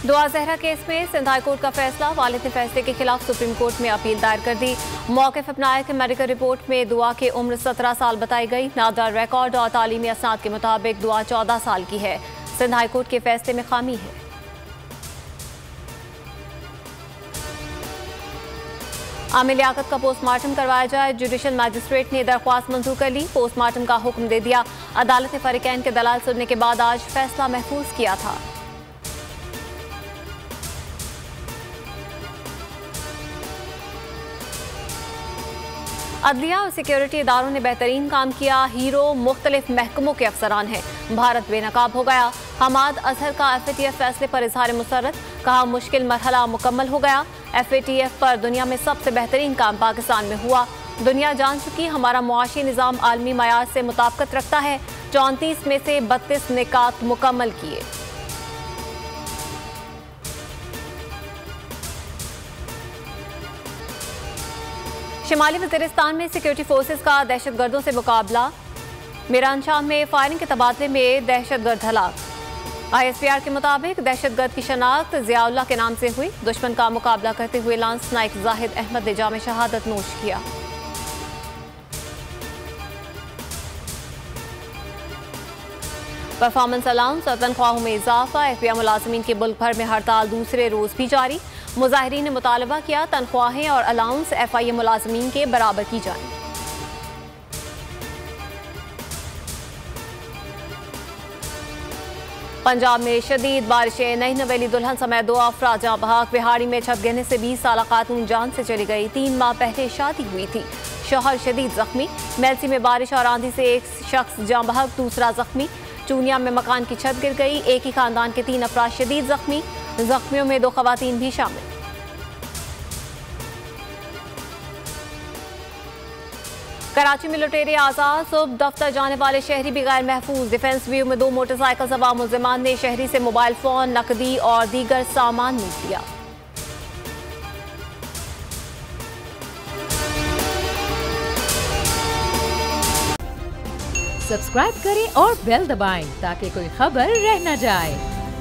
दुआ जहरा केस में Sindh high court का फैसला। वालिद ने फैसले के खिलाफ सुप्रीम कोर्ट में अपील दायर कर दी। मौक़िफ़ अपनाया कि मेडिकल रिपोर्ट में दुआ की उम्र 17 साल बताई गई। नामदार रिकॉर्ड और तालीमी असनाद के मुताबिक दुआ 14 साल की है। सिंध हाई कोर्ट के फैसले में खामी है। आमिर लियाकत का पोस्टमार्टम करवाया जाए। जुडिशल मैजिस्ट्रेट ने दरख्वास्त मंजूर कर ली। पोस्टमार्टम का हुक्म दे दिया। अदालत ने फरीकैन के दलाल सुनने के बाद आज फैसला महफूज किया था। अदलिया और सिक्योरिटी इदारों ने बेहतरीन काम किया। हीरो मुख्तलिफ महकमों के अफसरान हैं। भारत बेनकाब हो गया। हमाद अजहर का FATF फैसले पर इजहार मुसर्रत। कहा मुश्किल मरहला मुकम्मल हो गया। FATF पर दुनिया में सबसे बेहतरीन काम पाकिस्तान में हुआ। दुनिया जान चुकी हमारा मुआशी निज़ाम आलमी मयार से मुताबिकत रखता है। 34 में से 32 निकात मुकम्मल किए। शिमाली वज़ीरिस्तान में सिक्योरिटी फोर्सेस का दहशतगर्दों से मुकाबला। मीरानशाह में फायरिंग के तबादले में दहशतगर्द हलाक। ISPR के मुताबिक दहशतगर्द की शनाख्त ज़ियाउल्लाह के नाम से हुई। दुश्मन का मुकाबला करते हुए लांस नाइक जाहिद अहमद ने जाम शहादत नोश किया। परफॉर्मेंस अलाउंस और तनख्वाहों में इजाफा। FBI मुलाजमीन के मुल्क भर में हड़ताल दूसरे रोज भी जारी। मुजाहिरीन ने मुतालबा किया तनख्वाहें और अलाउंस FIA मुलाजमीन के बराबर की जाएं। पंजाब में शदीद बारिशें। नई नवेली दुल्हन समेत 2 अफराद जाँ बहक। बिहाड़ी में छत गिरने से 20 साल खातून जान से चली गई। 3 माह पहले शादी हुई थी। शौहर शदीद जख्मी। मेलसी में बारिश और आंधी से एक शख्स जाँ बहक, दूसरा जख्मी। चूनिया में मकान की छत गिर गई। एक ही खानदान के 3 अफराद शदीद जख्मी। जख्मियों में 2 खवातीन भी शामिल। कराची में लुटेरे आजाद। सुबह दफ्तर जाने वाले शहरी भी गैर महफूज। डिफेंस व्यू में 2 मोटरसाइकिल सवार मुल्जिमान ने शहरी से मोबाइल फोन, नकदी और दीगर सामान लूट लिया। सब्सक्राइब करें और बेल दबाएं ताकि कोई खबर रह न जाए।